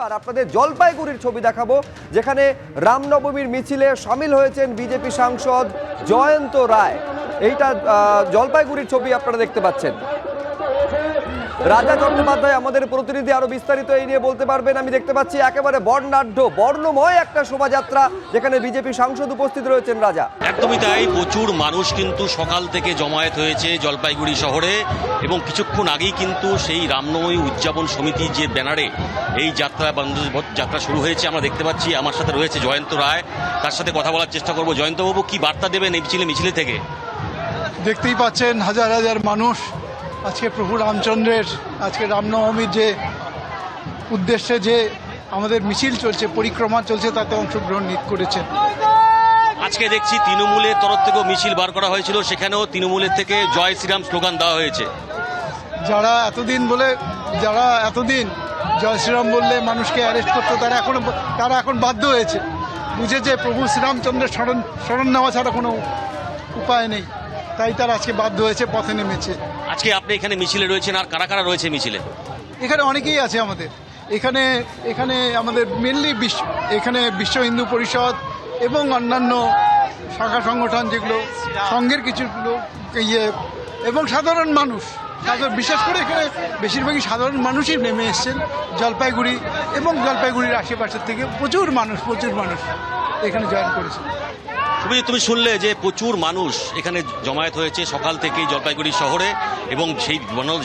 এবার আপনাদের জলপাইগুড়ির ছবি দেখাবো, যেখানে রামনবমীর মিছিলে সামিল হয়েছেন বিজেপি সাংসদ জয়ন্ত রায়। এইটা জলপাইগুড়ির ছবি আপনারা দেখতে পাচ্ছেন। রাজা চট্টোপাধ্যায় আমাদের প্রতিনিধি আরো বিস্তারিত এই নিয়ে বলতে পারবেন। আমি দেখতে পাচ্ছি একেবারে বর্ণময় একটা শোভাযাত্রা, যেখানে বিজেপি সাংসদ উপস্থিত রয়েছেন। রাজা, একদমই তাই, প্রচুর মানুষ কিন্তু সকাল থেকে জমায়েত হয়েছে জলপাইগুড়ি শহরে এবং কিছুক্ষণ আগেই কিন্তু সেই রামনবমী উদযাপন সমিতি যে ব্যানারে এই যাত্রা শুরু হয়েছে আমরা দেখতে পাচ্ছি। আমার সাথে রয়েছে জয়ন্ত রায়, তার সাথে কথা বলার চেষ্টা করবো। জয়ন্তবাবু, কি বার্তা দেবেন এই মিছিলে থেকে? দেখতেই পাচ্ছেন হাজার হাজার মানুষ আজকে প্রভু রামচন্দ্রের আজকে রামনবমীর যে উদ্দেশ্যে যে আমাদের মিছিল চলছে, পরিক্রমা চলছে, তাতে অংশগ্রহণ করেছেন। আজকে দেখছি তৃণমূলের তরফ থেকেও মিছিল বার করা হয়েছিল, সেখানেও তৃণমূলের থেকে জয় শ্রীরাম স্লোগান দেওয়া হয়েছে। যারা এতদিন জয় শ্রীরাম বললে মানুষকে অ্যারেস্ট করতো, তারা এখন বাধ্য হয়েছে, বুঝেছে প্রভু শ্রীরামচন্দ্রের শরণ নেওয়া ছাড়া কোনো উপায় নেই, তাই তারা আজকে বাধ্য হয়েছে, পথে নেমেছে। আজকে আপনি এখানে মিছিলে রয়েছেন, আর কারা কারা রয়েছে মিছিলে? এখানে অনেকেই আছে আমাদের, এখানে আমাদের মেনলি এখানে বিশ্ব হিন্দু পরিষদ এবং অন্যান্য শাখা সংগঠন, যেগুলো সংঘের কিছু লোক এবং সাধারণ মানুষ, বিশেষ করে এখানে বেশিরভাগই সাধারণ মানুষই নেমে এসছেন জলপাইগুড়ি এবং জলপাইগুড়ির আশেপাশের থেকে প্রচুর মানুষ এখানে জয়েন করেছে। তুমি শুনলে যে প্রচুর মানুষ এখানে জমায়েত হয়েছে সকাল থেকেই জলপাইগুড়ি শহরে এবং সেই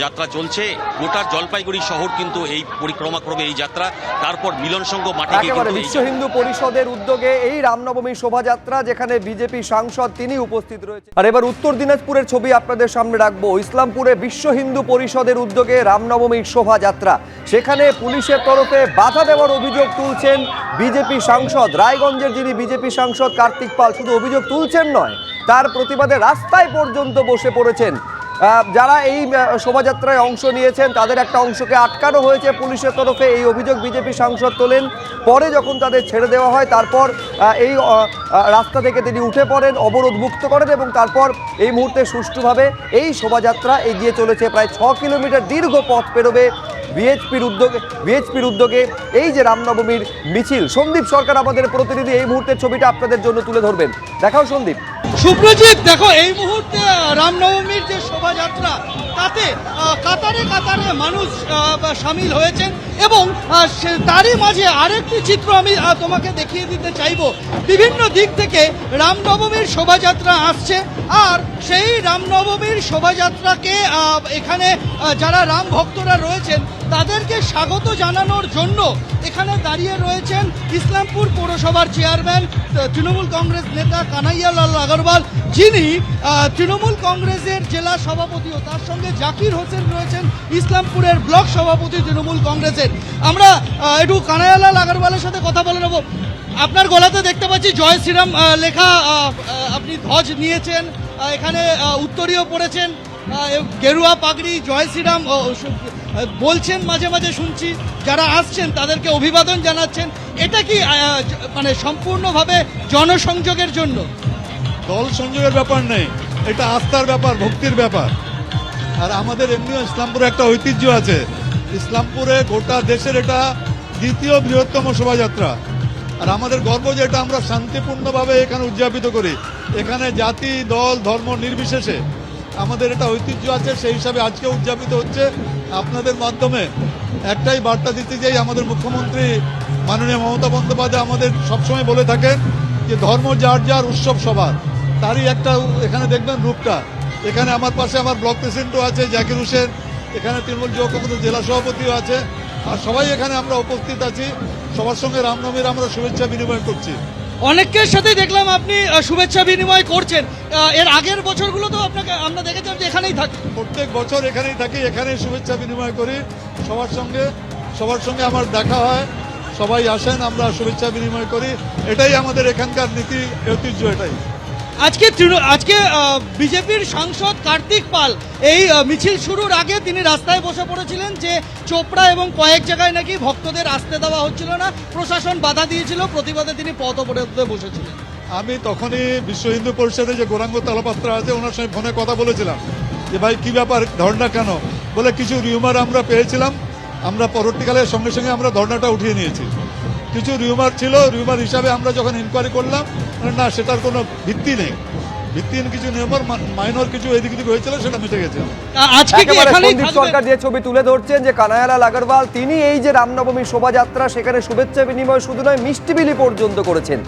যাত্রা চলছে। গোটা জলপাইগুড়ি শহর কিন্তু এই পরিক্রমা করবে এই যাত্রা, তারপর মিলন সংঘ মাঠে বিশ্ব হিন্দু পরিষদের উদ্যোগে এই রামনবমী শোভাযাত্রা, যেখানে বিজেপি সাংসদ তিনি উপস্থিত রয়েছে। আর এবার উত্তর দিনাজপুরের ছবি আপনাদের সামনে রাখবো। ইসলামপুরে বিশ্ব হিন্দু পরিষদের উদ্যোগে রামনবমীর শোভাযাত্রা, সেখানে পুলিশের তরফে বাধা দেওয়ার অভিযোগ তুলছেন বিজেপি সাংসদ। রায়গঞ্জের যিনি বিজেপি সাংসদ কার্তিক পাল শুধু অভিযোগ তুলছেন নয়, তার প্রতিবাদে রাস্তায় পর্যন্ত বসে পড়েছেন। যারা এই শোভাযাত্রায় অংশ নিয়েছেন তাদের একটা অংশকে আটকানো হয়েছে পুলিশের তরফে, এই অভিযোগ বিজেপি সাংসদ তোলেন। পরে যখন তাদের ছেড়ে দেওয়া হয়, তারপর এই রাস্তা থেকে তিনি উঠে পড়েন, অবরোধ মুক্ত করেন এবং তারপর এই মুহূর্তে সুষ্ঠুভাবে এই শোভাযাত্রা এগিয়ে চলেছে। প্রায় 6 কিলোমিটার দীর্ঘ পথ পেরোবে বিএচপির উদ্যোগে এই যে রামনবমীর মিছিল। সন্দীপ সরকার আমাদের প্রতিনিধি এই মুহূর্তের ছবিটা আপনাদের জন্য তুলে ধরবেন। দেখাও সন্দীপ। সুপ্রজিৎ, দেখো এই মুহূর্তে রামনবমীর যে শোভাযাত্রা, তাতে কাতারে কাতারে মানুষ সামিল হয়েছেন এবং তারই মাঝে আরেকটি চিত্র আমি তোমাকে দেখিয়ে দিতে চাইব। বিভিন্ন দিক থেকে রামনবমীর শোভাযাত্রা আসছে, আর সেই রামনবমীর শোভাযাত্রাকে এখানে যারা রাম ভক্তরা রয়েছেন তাদেরকে স্বাগত জানানোর জন্য এখানে দাঁড়িয়ে রয়েছেন ইসলামপুর পৌরসভার চেয়ারম্যান তৃণমূল কংগ্রেস নেতা কানাইয়ালাল আগরওয়াল, যিনি তৃণমূল কংগ্রেসের জেলা সভাপতিও, তার সঙ্গে জাকির হোসেন রয়েছেন ইসলামপুরের ব্লক সভাপতি তৃণমূল কংগ্রেসের। আমরা একটু কানাইয়ালাল আগরওয়ালের সাথে কথা বলে নেব। আপনার গলাতে দেখতে পাচ্ছি জয় শ্রীরাম লেখা, আপনি ধ্বজ নিয়েছেন, এখানে উত্তরীয় পড়েছেন, গেরুয়া পাগড়ি, জয় শ্রীরাম বলছেন, মাঝে মাঝে শুনছি, যারা আসছেন তাদেরকে অভিবাদন জানাচ্ছেন। এটা কি মানে সম্পূর্ণভাবে জনসংযোগের জন্য? দল সংযোগের ব্যাপার নেই, এটা আস্থার ব্যাপার, ভক্তির ব্যাপার। আর আমাদের এমনিও ইসলামপুরে একটা ঐতিহ্য আছে। ইসলামপুরে গোটা দেশের এটা দ্বিতীয় বৃহত্তম শোভাযাত্রা, আর আমাদের গর্ব যে এটা আমরা শান্তিপূর্ণভাবে এখানে উদযাপিত করি। এখানে জাতি, দল, ধর্ম নির্বিশেষে আমাদের এটা ঐতিহ্য আছে, সেই হিসাবে আজকে উদযাপিত হচ্ছে। আপনাদের মাধ্যমে একটাই বার্তা দিতে চাই, আমাদের মুখ্যমন্ত্রী মাননীয় মমতা বন্দ্যোপাধ্যায় আমাদের সবসময় বলে থাকেন যে ধর্ম যার যার, উৎসব সবার। তারই একটা এখানে দেখবেন রূপটা। এখানে আমার পাশে আমার ব্লক প্রেসিডেন্টও আছে জাকির হোসেন, এখানে তৃণমূল যুব কংগ্রেসের জেলা সভাপতিও আছে, আর সবাই এখানে আমরা উপস্থিত আছি। সবার সঙ্গে রামনবমীর আমরা শুভেচ্ছা বিনিময় করছি। অনেকের সাথে দেখলাম আপনি শুভেচ্ছা বিনিময় করছেন। এর আগের বছরগুলো তো আমরা দেখেছিলাম যে এখানেই থাকি, প্রত্যেক বছর এখানেই থাকি, এখানেই শুভেচ্ছা বিনিময় করি সবার সঙ্গে আমার দেখা হয়, সবাই আসেন, আমরা শুভেচ্ছা বিনিময় করি। এটাই আমাদের এখানকার নীতি, ঐতিহ্য এটাই। আজকে বিজেপির সাংসদ কার্তিক পাল এই মিছিল শুরুর আগে তিনি রাস্তায় বসে পড়েছিলেন যে চোপড়া এবং কয়েক জায়গায় নাকি ভক্তদের আসতে দেওয়া হচ্ছিল না, প্রশাসন বাধা দিয়েছিল, প্রতিবাদে তিনি পথ অবরোধে বসেছিলেন। আমি তখনই বিশ্ব হিন্দু পরিষদে যে গৌরাঙ্গ তালপাত্র আছে, ওনার সঙ্গে ফোনে কথা বলেছিলাম যে ভাই কি ব্যাপার, ধর্ণা কেন? বলে কিছু রিউমার আমরা পেয়েছিলাম, আমরা পরবর্তীকালে সঙ্গে সঙ্গে আমরা ধর্নাটা উঠিয়ে নিয়েছি। কিছু রিউমার ছিল, রিউমার হিসাবে আমরা যখন ইনকোয়ারি করলাম, না সেটার কোনো ভিত্তি নেই, ভিত্তিহীন কিছু নিয়মর মাইনর কিছু এদিক ওদিক হয়েছিল, সেটা মিটে গেছে। আজকে কি একেবারে এখানেই সন্দীপ থাকবেন? সরকার যে ছবি তুলে ধরছেন যে কানাইলাল আগরওয়াল তিনি এই যে রামনবমীর শোভাযাত্রা সেখানে শুভেচ্ছা বিনিময় শুধু নয় মিষ্টি বিলি পর্যন্ত করেছেন।